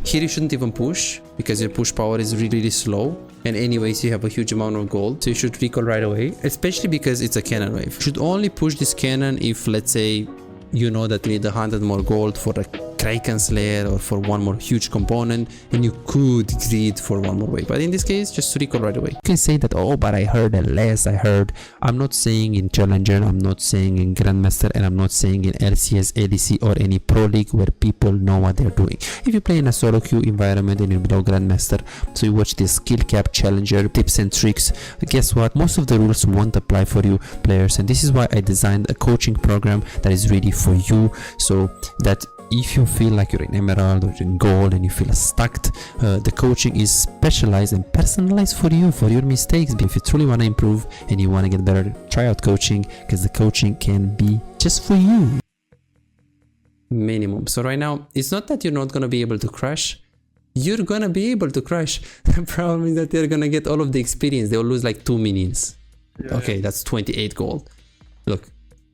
Here you shouldn't even push because your push power is really, really slow. And anyways, you have a huge amount of gold. So you should recall right away, especially because it's a cannon wave. You should only push this cannon if, let's say, you know that you need 100 more gold for a Kraken Slayer or for one more huge component, and you could greed for one more wave. But in this case, just recall right away. You can say that, oh, but I heard LS, I heard. I'm not saying in Challenger, I'm not saying in Grandmaster, and I'm not saying in LCS, ADC, or any Pro League where people know what they're doing. If you play in a solo queue environment and you're below Grandmaster, so you watch this skill cap Challenger tips and tricks, guess what? Most of the rules won't apply for you players, and this is why I designed a coaching program that is ready for you, so that if you feel like you're in Emerald or in Gold and you feel stuck, the coaching is specialized and personalized for you, for your mistakes. But if you truly want to improve and you want to get better, try out coaching, because the coaching can be just for you. Minimum. So right now, it's not that you're not going to be able to crush. You're going to be able to crush. The problem is that they're going to get all of the experience. They'll lose like 2 minions. Yeah, okay, that's 28 gold. Look,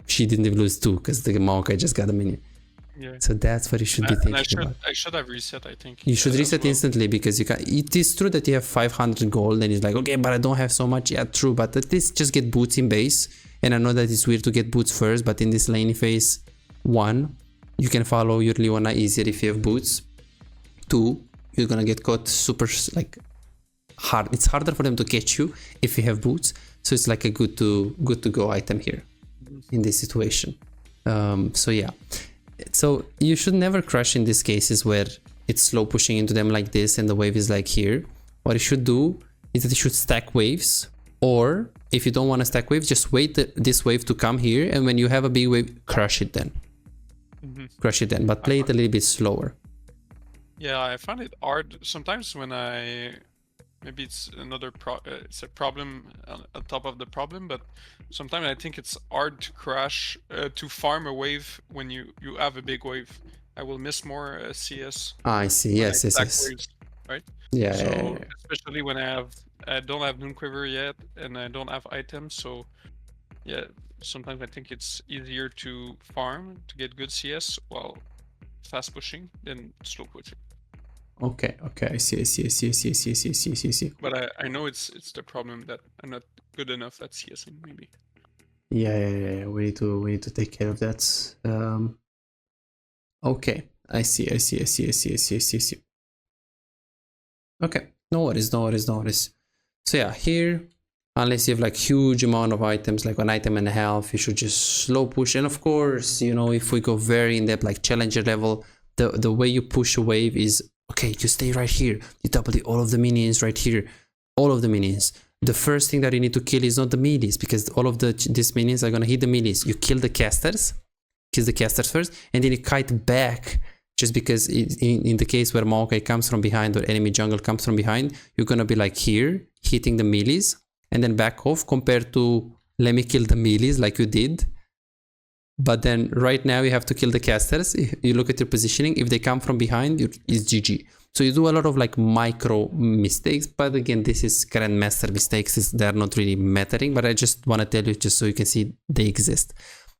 she didn't even lose 2 because the Maokai just got a minion. Yeah. So that's what you should be thinking about. I should have reset, I think. You should reset instantly, because you can. It is true that you have 500 gold and it's like, okay, but I don't have so much. Yeah, true, but at least just get boots in base. And I know that it's weird to get boots first, but in this lane phase 1, you can follow your Leona easier if you have boots. 2, you're gonna get caught super like hard. It's harder for them to catch you if you have boots. So it's like a good to go item here in this situation. So yeah. So you should never crush in these cases where it's slow pushing into them like this and the wave is like here. What you should do is that you should stack waves, or if you don't want to stack waves, just wait this wave to come here, and when you have a big wave, crush it then. Crush it then, but play it a little bit slower. Yeah, I find it hard sometimes when maybe it's it's a problem on top of the problem, but sometimes I think it's hard to crash, to farm a wave when you have a big wave. I will miss more CS. I see. Yes. Waves, right? Yeah. So yeah. especially when I don't have Moon Quiver yet, and I don't have items. So yeah, sometimes I think it's easier to farm to get good CS while fast pushing than slow pushing. Okay, I see. But I know it's the problem that I'm not good enough at CSing, maybe. Yeah. We need to take care of that. Okay, I see. Okay, no worries. So yeah, here, unless you have like huge amount of items, like 1 item and a half, you should just slow push. And of course, you know, if we go very in depth, like Challenger level, the way you push a wave is, okay, you stay right here. You double all of the minions right here. All of the minions. The first thing that you need to kill is not the melees, because all of these minions are going to hit the melees. You kill the casters. Kill the casters first. And then you kite back. Just because in the case where Maokai comes from behind or enemy jungle comes from behind, you're going to be like here, hitting the melees. And then back off, compared to let me kill the melees like you did. But then right now you have to kill the casters. You look at your positioning. If they come from behind, it's GG. So you do a lot of like micro mistakes. But again, this is Grandmaster mistakes. They're not really mattering. But I just want to tell you just so you can see they exist.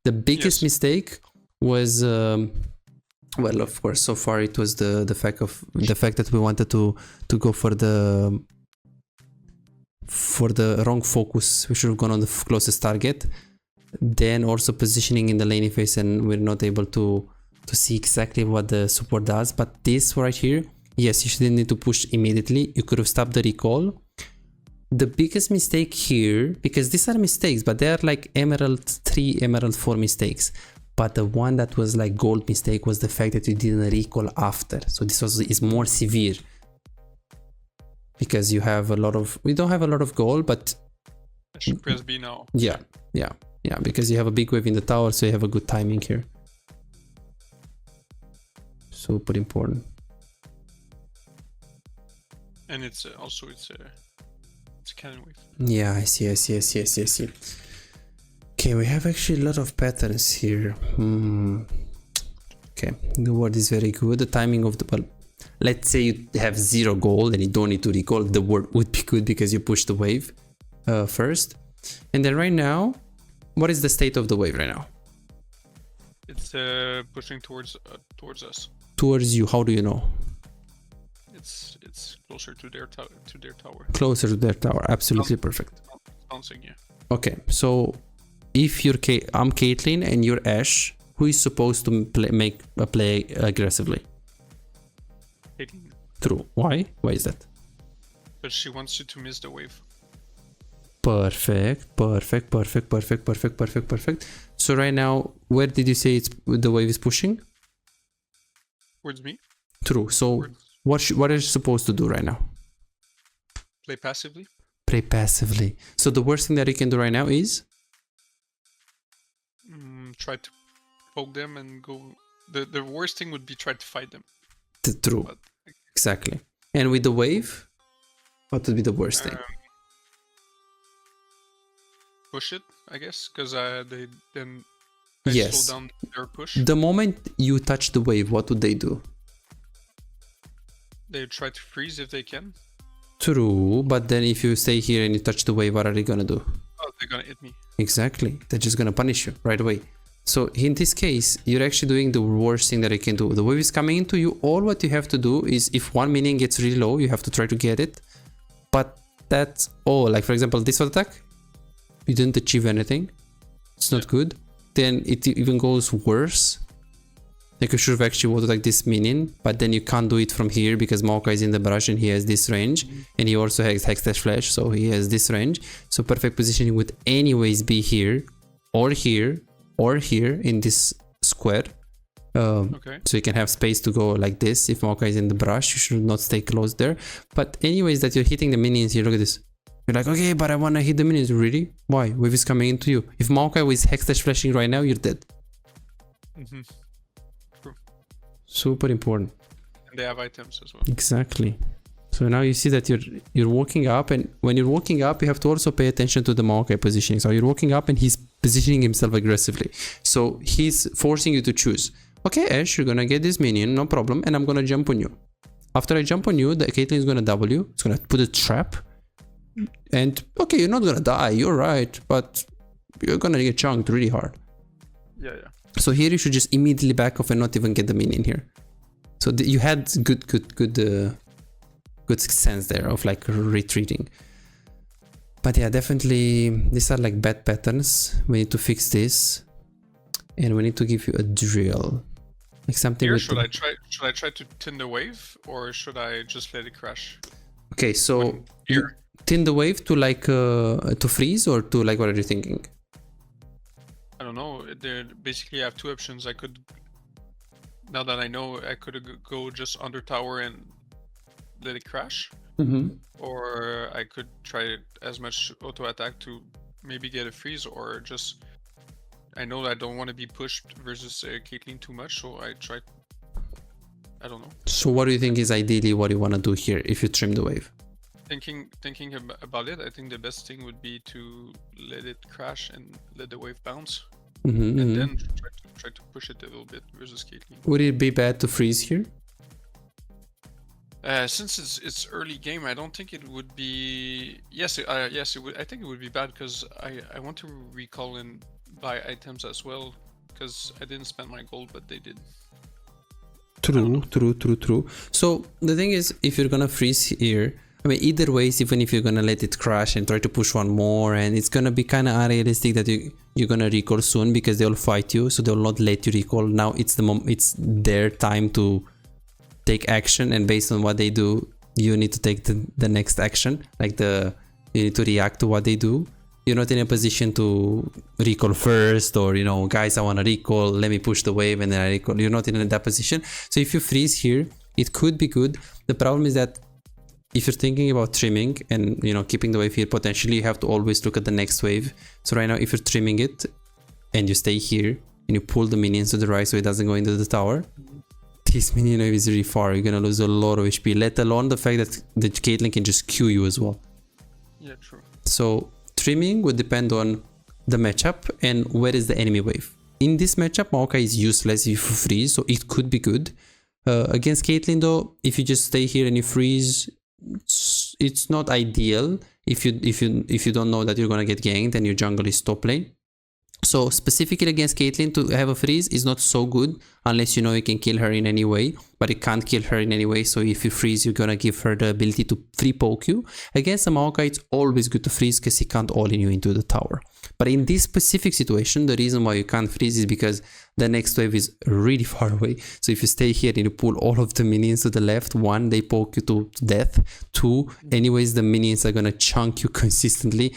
The biggest mistake was, well, of course, so far it was the fact that we wanted to go for the wrong focus. We should have gone on the closest target. Then also positioning in the laning phase, and we're not able to see exactly what the support does. But this right here, yes, you shouldn't need to push immediately. You could have stopped the recall. The biggest mistake here, because these are mistakes, but they are like Emerald 3, Emerald 4 mistakes. But the one that was like gold mistake was the fact that you didn't recall after. So this is more severe. Because you have we don't have a lot of gold, but I should press B now. Yeah, because you have a big wave in the tower, so you have a good timing here. Super important. And it's also it's a cannon wave. Yeah, I see. Okay, we have actually a lot of patterns here. Okay, the word is very good. The timing of the, well, let's say you have 0 gold and you don't need to recall, the word would be good because you push the wave first. And then right now, what is the state of the wave right now? It's pushing towards us. Towards you, how do you know? it's closer to their tower. Closer to their tower. Absolutely perfect. Bouncing, yeah. Okay, so if I'm Caitlyn and you're Ashe, who is supposed to make a play aggressively? Caitlyn. True. Why? Why is that? But she wants you to miss the wave. Perfect. So right now, where did you say the wave is pushing? Towards me. True. So what are you supposed to do right now? Play passively. Play passively. So the worst thing that you can do right now is try to poke them and go. The worst thing would be try to fight them. True. But, exactly. And with the wave, what would be the worst thing? Push it, I guess, because they then yes. slow down their push. The moment you touch the wave, what would they do? They try to freeze if they can. True, but then if you stay here and you touch the wave, what are they gonna do? Oh, they're gonna hit me. Exactly. They're just gonna punish you right away. So in this case, you're actually doing the worst thing that you can do. The wave is coming into you. All what you have to do is if one minion gets really low, you have to try to get it. But that's all. Like for example, this attack, you didn't achieve anything. It's not good. Then it even goes worse. Like you should have actually voted like this minion, but then you can't do it from here because Maokai is in the brush and he has this range, and he also has Hex Flash, so he has this range. So perfect positioning would anyways be here, or here, or here in this square. Okay. So you can have space to go like this. If Maokai is in the brush, you should not stay close there. But anyways, that you're hitting the minions here, look at this. You're like, okay, but I want to hit the minions. Really? Why? Wave is coming into you. If Maokai was Hex Flashing right now, you're dead. Super important. And they have items as well. Exactly. So now you see that you're walking up, and when you're walking up, you have to also pay attention to the Maokai positioning. So you're walking up and he's positioning himself aggressively. So he's forcing you to choose. Okay, Ashe, you're gonna get this minion, no problem, and I'm gonna jump on you. After I jump on you, the Caitlyn is gonna W. It's gonna put a trap. And okay, you're not gonna die, you're right, but you're gonna get chunked really hard. Yeah. So here you should just immediately back off and not even get the minion here. So you had good sense there of like retreating. But yeah, definitely these are like bad patterns. We need to fix this, and we need to give you a drill, like something. Here, should I try to tin the wave, or should I just let it crash? Okay, so here. Tin the wave to like to freeze, or to like, what are you thinking? I don't know. Basically, I have two options. I could, now that I know, I could go just under tower and let it crash, or I could try as much auto attack to maybe get a freeze, or just, I know I don't want to be pushed versus Caitlyn too much, so I try. I don't know. So what do you think is ideally what you want to do here if you trim the wave? Thinking about it, I think the best thing would be to let it crash and let the wave bounce, and then try to push it a little bit versus Caitlyn. Would it be bad to freeze here? Since it's early game, I don't think it would be. Yes, it would. I think it would be bad because I want to recall and buy items as well, because I didn't spend my gold, but they did. True. So the thing is, if you're gonna freeze here, I mean, either ways, even if you're gonna let it crash and try to push one more, and it's gonna be kind of unrealistic that you're gonna recall soon because they'll fight you, so they'll not let you recall. Now it's it's their time to take action, and based on what they do, you need to take the next action. Like you need to react to what they do. You're not in a position to recall first, or guys, I want to recall, let me push the wave and then I recall. You're not in that position. So if you freeze here, it could be good. The problem is that if you're thinking about trimming and keeping the wave here, potentially you have to always look at the next wave. So right now, if you're trimming it and you stay here and you pull the minions to the right so it doesn't go into the tower, this minion wave is really far. You're gonna lose a lot of HP, let alone the fact that the Caitlyn can just Q you as well. Yeah, true. So trimming would depend on the matchup and where is the enemy wave. In this matchup, Maokai is useless if you freeze, so it could be good. Against Caitlyn though, if you just stay here and you freeze, it's not ideal if you don't know that you're gonna get ganked and your jungle is top lane. So specifically against Caitlyn, to have a freeze is not so good unless you know you can kill her in any way, but you can't kill her in any way. So if you freeze, you're gonna give her the ability to free poke you. Against a Maokai, it's always good to freeze because he can't all-in you into the tower. But in this specific situation, the reason why you can't freeze is because the next wave is really far away. So if you stay here and you pull all of the minions to the left, one, they poke you to death. Two, anyways, the minions are gonna chunk you consistently.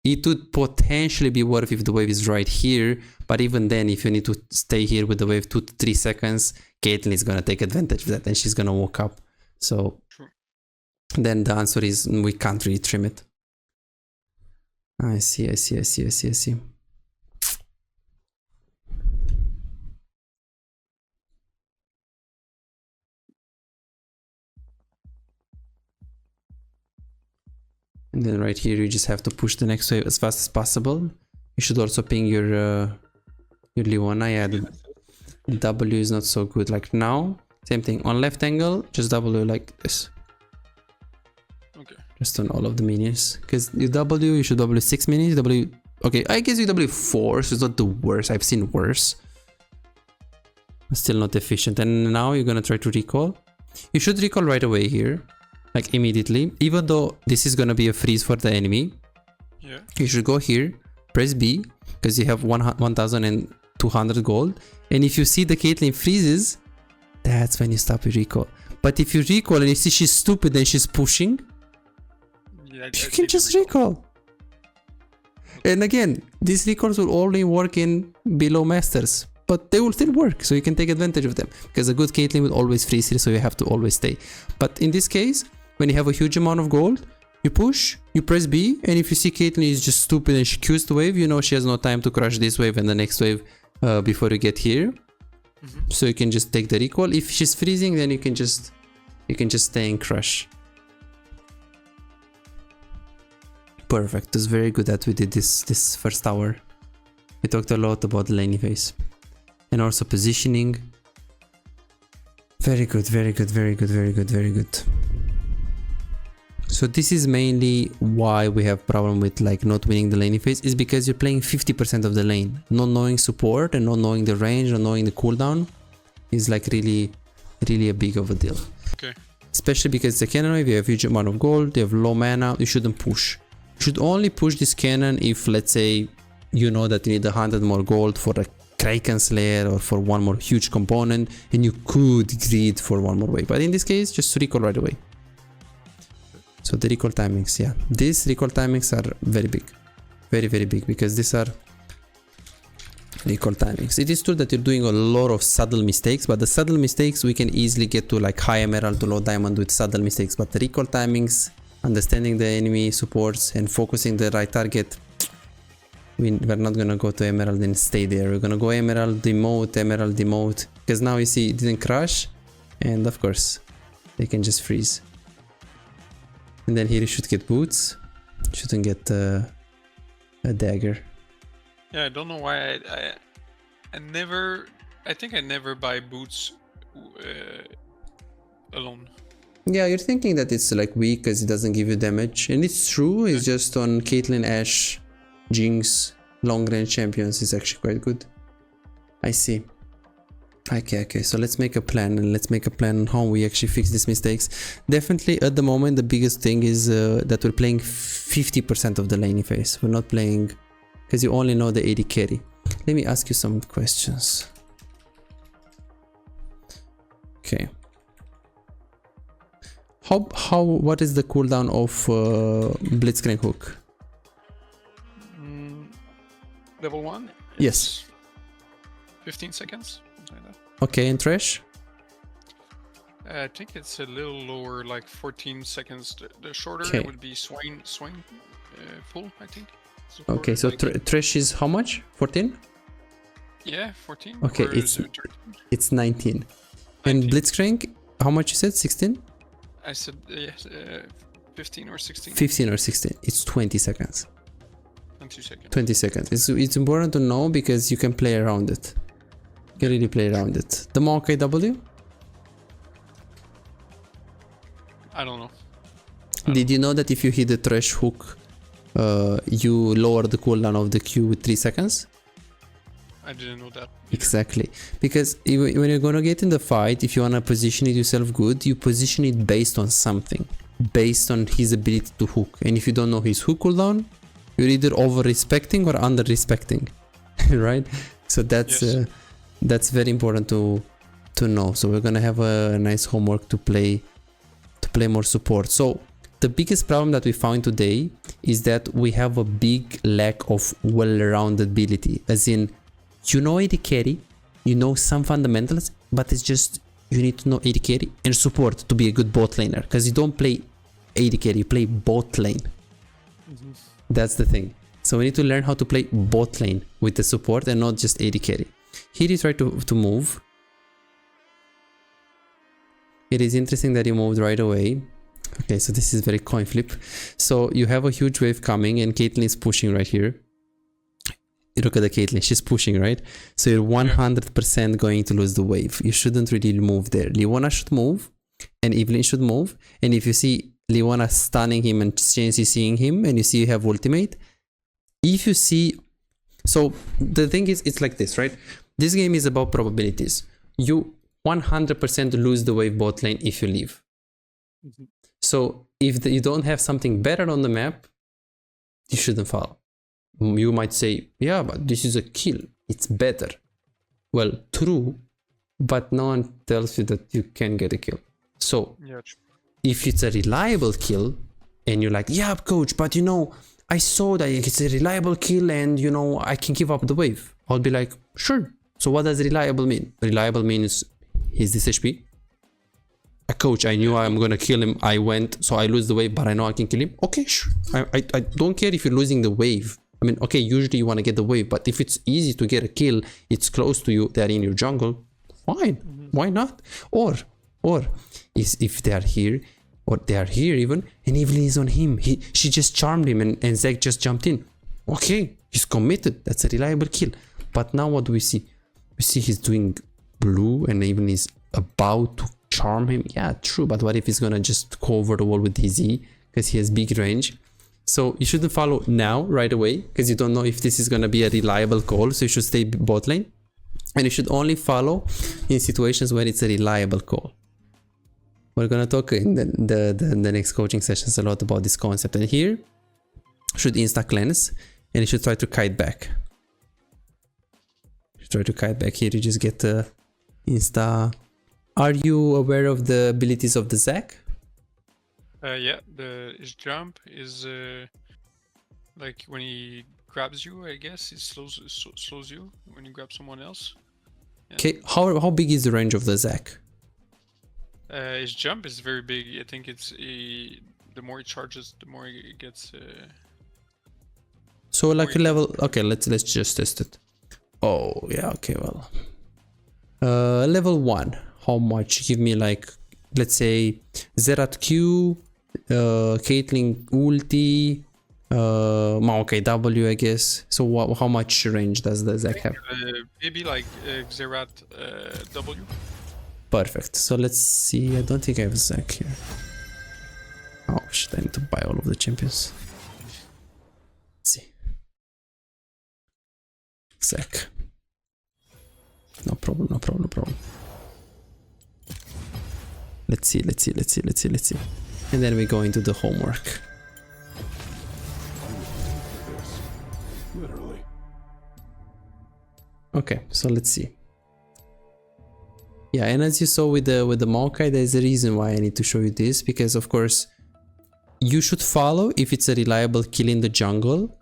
It would potentially be worth if the wave is right here, but even then, if you need to stay here with the wave 2 to 3 seconds, Caitlyn is gonna take advantage of that and she's gonna walk up. So then the answer is we can't really trim it. I see. And then right here, you just have to push the next wave as fast as possible. You should also ping your Leona. Yeah, the W is not so good. Like now, same thing. On left angle, just W like this. Okay. Just on all of the minions. Because you W, you should W 6 minions. W. Okay, I guess you W 4, so it's not the worst. I've seen worse. Still not efficient. And now you're gonna try to recall. You should recall right away here. Like immediately, even though this is gonna be a freeze for the enemy. Yeah. You should go here, press B, because you have 1,200 gold. And if you see the Caitlyn freezes, that's when you stop your recall. But if you recall and you see she's stupid and she's pushing, Yeah, you can just recall. And again, these recalls will only work in below masters, but they will still work, so you can take advantage of them. Because a good Caitlyn will always freeze here, so you have to always stay. But in this case, when you have a huge amount of gold, you push, you press B, and if you see Caitlyn is just stupid and she queues the wave, you know she has no time to crush this wave and the next wave before you get here. So you can just take the recall. If she's freezing, then you can just stay and crush. Perfect. It was very good that we did this first hour. We talked a lot about the laning phase. And also positioning. Very good, very good, very good, very good, very good. So this is mainly why we have problem with like not winning the laning phase, is because you're playing 50% of the lane. Not knowing support and not knowing the range, not knowing the cooldown is like really a big of a deal. Okay. Especially because the cannon wave, you have huge amount of gold, you have low mana, you shouldn't push. You should only push this cannon if, let's say, you know that you need 100 more gold for a Kraken Slayer or for one more huge component, and you could greed for one more wave. But in this case, just recall right away. So the recall timings, yeah. These recall timings are very big. Very, very big, because these are recall timings. It is true that you're doing a lot of subtle mistakes, but the subtle mistakes we can easily get to like high emerald to low diamond with subtle mistakes. But the recall timings, understanding the enemy supports and focusing the right target, we're not gonna go to emerald and stay there. We're gonna go emerald, demote, because now you see it didn't crash, and of course they can just freeze. And then here you should get boots, shouldn't get a dagger. Yeah, I don't know why I think I never buy boots alone. Yeah, you're thinking that it's like weak because it doesn't give you damage, and it's true. It's just on Caitlyn, Ashe, Jinx, long range champions is actually quite good. I see. Okay, so let's make a plan, and let's make a plan on how we actually fix these mistakes. Definitely at the moment the biggest thing is that we're playing 50% of the laning phase. We're not playing, because you only know the AD carry. Let me ask you some questions. Okay. What is the cooldown of Blitzcrank hook? Level 1? Yes. 15 seconds, something like that. Okay, and Trash? I think it's a little lower, like 14 seconds. The shorter Okay. would be swing pull, I think. Okay, so like Trash is how much? 14? yeah, 14. Okay, or is it 13? it's 19. And Blitzcrank, how much you said? 16? I said 15 or 16. 15 or 16. It's 20 seconds. 22 seconds. 20 seconds. It's important to know because you can play around it. You can really play around it. The Maokai W? I don't know. Did you know that if you hit the Trash hook, you lower the cooldown of the Q with 3 seconds? I didn't know that. Exactly, because when you're gonna get in the fight, if you wanna position it yourself good, you position it based on something, based on his ability to hook. And if you don't know his hook cooldown, you're either over respecting or under respecting, right? So that's very important to know. So we're gonna have a nice homework to play more support. So the biggest problem that we found today is that we have a big lack of well-rounded ability, as in, you know AD carry, you know some fundamentals, but it's just you need to know AD carry and support to be a good bot laner, because you don't play AD carry, you play bot lane. That's the thing. So we need to learn how to play bot lane with the support and not just AD carry. Here he tried to move. It is interesting that he moved right away. Okay, so this is very coin flip. So you have a huge wave coming and Caitlyn is pushing right here. Look at the Caitlyn, she's pushing, right? So you're 100% going to lose the wave. You shouldn't really move there. Leona should move and Evelyn should move. And if you see Leona stunning him and Chansey seeing him and you see you have ultimate, if you see... So the thing is, it's like this, right? This game is about probabilities. You 100% lose the wave bot lane if you leave. So if you don't have something better on the map, you shouldn't follow. You might say, yeah, but this is a kill, it's better. Well, true, but no one tells you that you can get a kill. So if it's a reliable kill and you're like, yeah, coach, but you know, I saw that it's a reliable kill and you know, I can give up the wave. I'll be like, sure. So what does reliable mean? Reliable means he's this HP. A coach, I knew I'm gonna kill him. I went, so I lose the wave, but I know I can kill him. Okay, sure. I don't care if you're losing the wave. I mean, okay, usually you want to get the wave, but if it's easy to get a kill, it's close to you, they're in your jungle, fine. Why not? Or if they are here, or they are here even, and Evelyn is on him. She just charmed him and Zach just jumped in. Okay, he's committed. That's a reliable kill. But now what do we see? We see he's doing blue and Evelyn is about to charm him. Yeah, true, but what if he's gonna just go over the wall with his E because he has big range? So you shouldn't follow now right away because you don't know if this is gonna be a reliable call. So you should stay bot lane, and you should only follow in situations where it's a reliable call. We're gonna talk in the next coaching sessions a lot about this concept. And here should insta cleanse, and you should try to kite back. You try to kite back here. You just get insta. Are you aware of the abilities of the Zac? Yeah, his jump is like when he grabs you, I guess it slows you when you grab someone else. Okay, how big is the range of the Zac? His jump is very big. I think it's the more he charges, the more he gets. So like a level. Okay, let's just test it. Oh yeah, okay, well. Level 1. How much? Give me like, let's say Zerat Q, Caitlyn ulti, okay, W, I guess. So how much range does the Zac have? Maybe like Zerat W. Perfect. So let's see. I don't think I have Zac here. Oh shit! I need to buy all of the champions. Let's see. Zac. No problem. No problem. No problem. Let's see. And then we go into the homework. Okay, so let's see. Yeah, and as you saw with the Maokai, there's a reason why I need to show you this, because of course you should follow if it's a reliable kill in the jungle,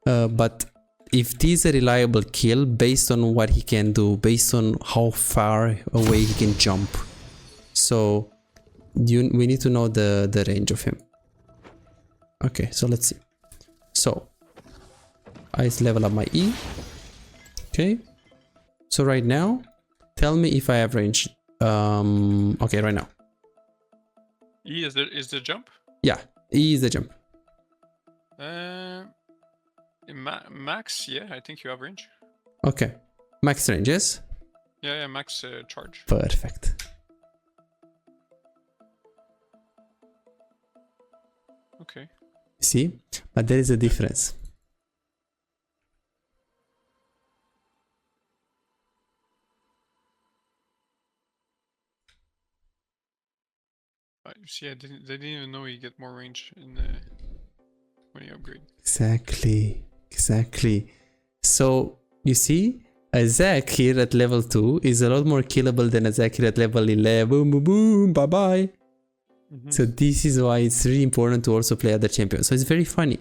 but if this is a reliable kill based on what he can do, based on how far away he can jump. So we need to know the range of him. Okay, so let's see. So I level up my E. Okay, so right now tell me if I have range. Okay, right now E is the jump? Yeah, E is the jump. Max, yeah, I think you have range. Okay, max range, yes? Yeah, max charge. Perfect. Okay. See, but there is a difference. See, they didn't even know you get more range in when you upgrade. Exactly. So you see, a Zac here at level 2 is a lot more killable than a Zac here at level 11. Boom, boom, boom, bye bye. So this is why it's really important to also play other champions. So it's very funny.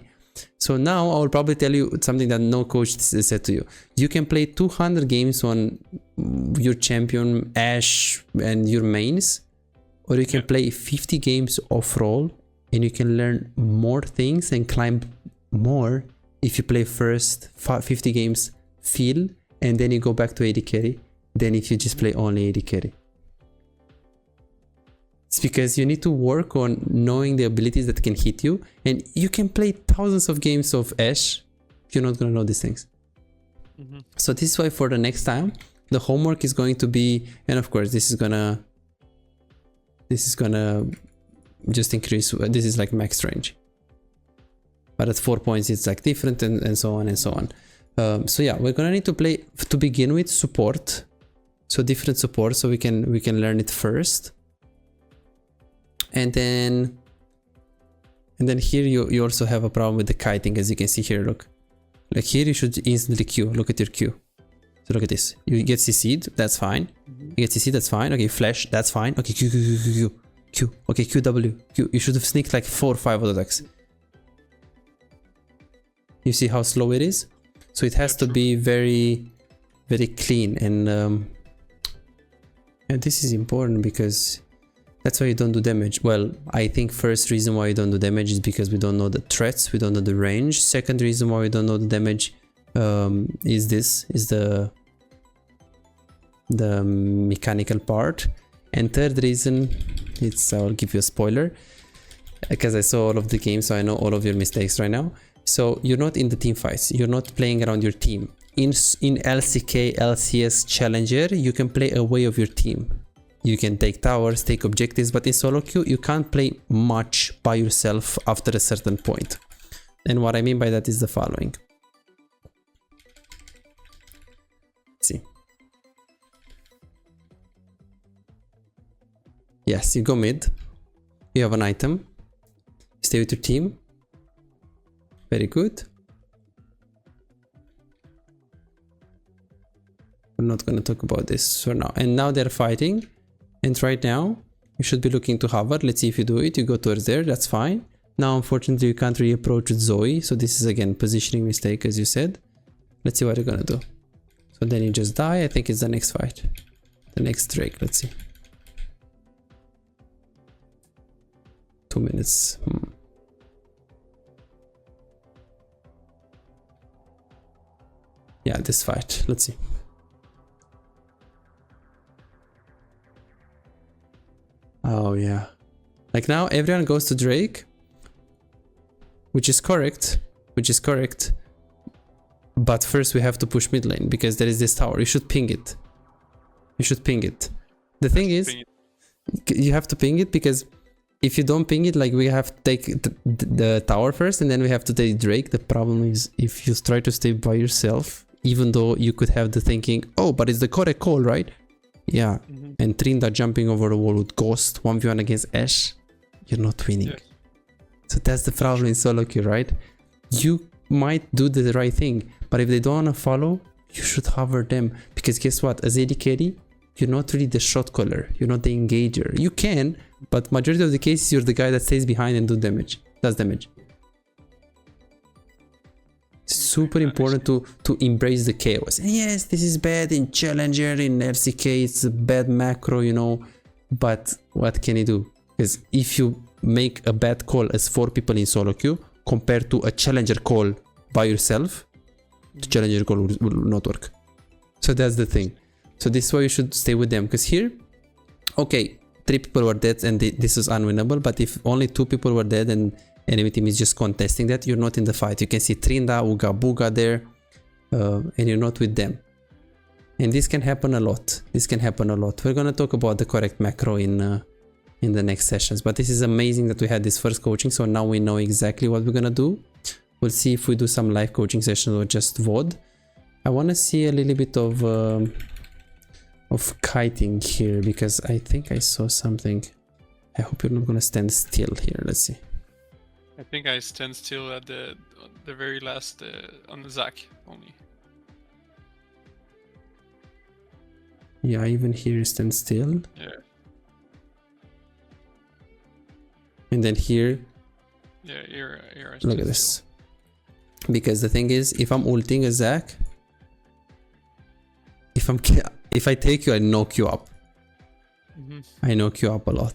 So now I will probably tell you something that no coach said to you. You can play 200 games on your champion Ashe and your mains, or you can play 50 games off roll and you can learn more things and climb more if you play first 50 games feel and then you go back to AD carry than if you just play only AD carry. It's because you need to work on knowing the abilities that can hit you, and you can play thousands of games of Ashe, you're not gonna know these things. So this is why for the next time the homework is going to be, and of course this is gonna just increase, this is like max range, but at 4 points it's like different, and so on and so on. So yeah, we're gonna need to play to begin with support, so different support, so we can learn it first, and then here you also have a problem with the kiting, as you can see here. Look, like here you should instantly Q. Look at your Q. So look at this. You get CC'd, that's fine. You get CC'd, that's fine. Okay, flash, that's fine. Okay, Q. Okay, QW. Q. You should have sneaked like 4 or 5 attacks. You see how slow it is? So it has to be very, very clean, and this is important because that's why you don't do damage. Well, I think first reason why you don't do damage is because we don't know the threats, we don't know the range. Second reason why we don't know the damage is the mechanical part. And third reason, I'll give you a spoiler, because I saw all of the games, so I know all of your mistakes right now. So you're not in the team fights, you're not playing around your team. In LCK, LCS, Challenger, you can play away of your team. You can take towers, take objectives, but in solo queue, you can't play much by yourself after a certain point. And what I mean by that is the following. Let's see. Yes, you go mid. You have an item. Stay with your team. Very good. We're not going to talk about this for now. And now they're fighting. And right now, you should be looking to hover. Let's see if you do it. You go towards there. That's fine. Now, unfortunately, you can't really approach with Zoe. So this is, again, positioning mistake, as you said. Let's see what you're going to do. So then you just die. I think it's the next fight. The next Drake. Let's see. 2 minutes. Yeah, this fight. Let's see. Oh yeah. Like now everyone goes to Drake, which is correct. But first we have to push mid lane because there is this tower. You should ping it. The thing is, you have to ping it because if you don't ping it, like we have to take the tower first and then we have to take Drake. The problem is if you try to stay by yourself, even though you could have the thinking, oh, but it's the correct call, right? Yeah. And Trinda jumping over the wall with Ghost 1v1 against Ashe, you're not winning. Yes. So that's the problem in solo queue, right? You might do the right thing, but if they don't want to follow, you should hover them. Because guess what? As AD carry, you're not really the shot caller. You're not the engager. You can, but majority of the cases, you're the guy that stays behind and does damage. Super important to embrace the chaos. And yes, this is bad in Challenger, in LCK, it's a bad macro, you know, but what can you do? Because if you make a bad call as 4 people in solo queue compared to a Challenger call by yourself, the Challenger call will not work. So that's the thing. So this is why you should stay with them, because here, okay, 3 people were dead and this is unwinnable, but if only 2 people were dead and enemy team is just contesting that, you're not in the fight. You can see Trinda, Uga Buga there, and you're not with them. And this can happen a lot. We're gonna talk about the correct macro in the next sessions. But this is amazing that we had this first coaching, so now we know exactly what we're gonna do. We'll see if we do some live coaching sessions or just VOD. I wanna see a little bit of kiting here because I think I saw something. I hope you're not gonna stand still here. Let's see. I think I stand still at the very last on the Zach only. Yeah, even here you stand still. Yeah. And then here, Yeah, here I look stand at this. still. Because the thing is, if I'm ulting a Zach, if I take you, I knock you up. I knock you up a lot.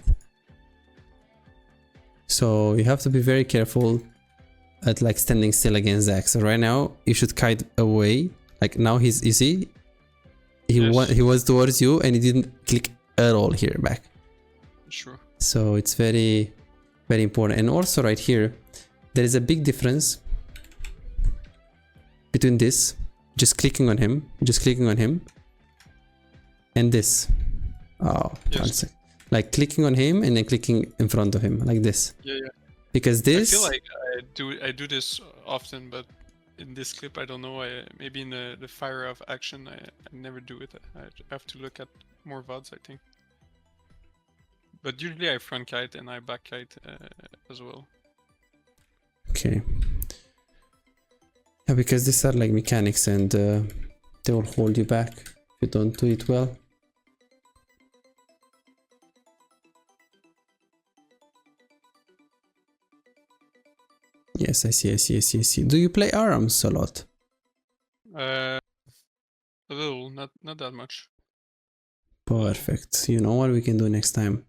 So you have to be very careful at like standing still against Zach. So right now you should kite away. Like now you see, he was towards you and he didn't click at all here back. Sure. So it's very, very important. And also right here, there is a big difference between this, just clicking on him, and this. Oh, yes. Like clicking on him and then clicking in front of him like this. Yeah, yeah. Because this, I feel like I do this often, but in this clip I don't know. Maybe in the fire of action I never do it. I have to look at more VODs, I think. But usually I front kite and I back kite as well. okay. Yeah, because these are like mechanics and they will hold you back if you don't do it well. Yes, I see. Do you play ARAMs a lot? A little, not that much. Perfect. You know what we can do next time?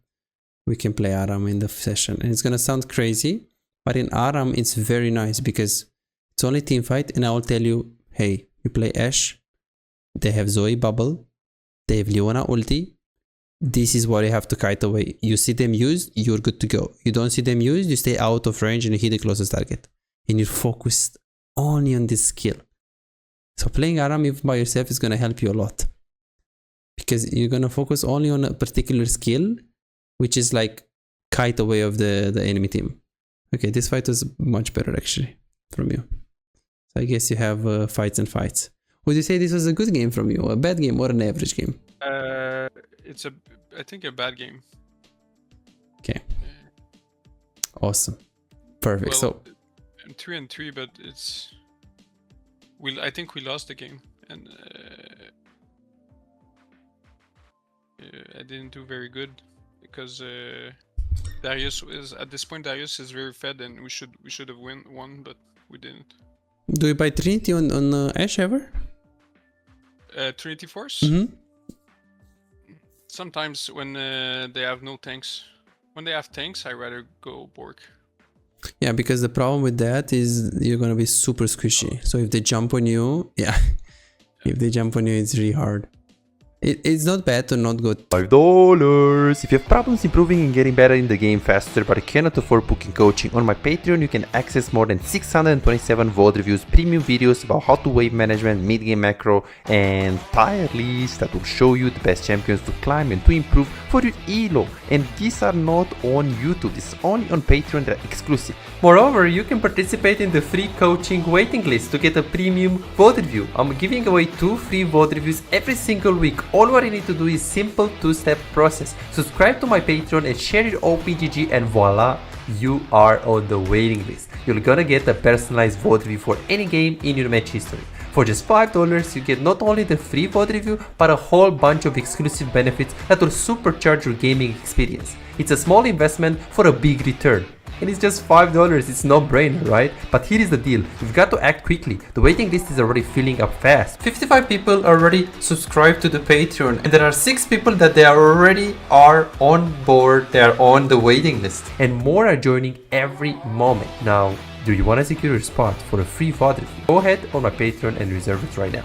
We can play ARAM in the session. And it's gonna sound crazy, but in ARAM it's very nice because it's only team fight and I will tell you, hey, you play Ashe, they have Zoe bubble, they have Leona ulti, this is what you have to kite away. You see them used, you're good to go. You don't see them used, you stay out of range and you hit the closest target. And you're focused only on this skill. So playing ARAM even by yourself is gonna help you a lot. Because you're gonna focus only on a particular skill, which is like kite away of the enemy team. Okay, this fight was much better actually from you. So I guess you have fights and fights. Would you say this was a good game from you, a bad game, or an average game? It's I think a bad game. Okay. Awesome. Perfect. Well, So 3-3, but it's I think we lost the game, and I didn't do very good because Darius is at this point. Darius is very fed, and we should have won, but we didn't. do you buy Trinity on Ashe ever? Trinity Force. Mm-hmm. Sometimes when they have no tanks. When they have tanks, I rather go Bork. Yeah, because the problem with that is you're gonna be super squishy. So if they jump on you, yeah, if they jump on you, it's really hard. It's not bad to not go $5. If you have problems improving and getting better in the game faster but cannot afford booking coaching, on my Patreon you can access more than 627 VOD reviews, premium videos about how to wave management, mid-game macro, and tier lists that will show you the best champions to climb and to improve for your elo. And these are not on YouTube, this is only on Patreon, they're exclusive. Moreover, you can participate in the free coaching waiting list to get a premium VOD review. I'm giving away 2 free VOD reviews every single week. All what you need to do is simple 2-step process. Subscribe to my Patreon and share your OPGG and voila, you are on the waiting list. You're gonna get a personalized VOD review for any game in your match history. For just $5, you get not only the free VOD review, but a whole bunch of exclusive benefits that will supercharge your gaming experience. It's a small investment for a big return. And it's just $5, it's no brainer, right? But here is the deal, you've got to act quickly. The waiting list is already filling up fast. 55 people already subscribed to the Patreon, and there are 6 people that they already are on board, they are on the waiting list. And more are joining every moment. Now, do you want to secure your spot for a free VOD review? Go ahead on my Patreon and reserve it right now.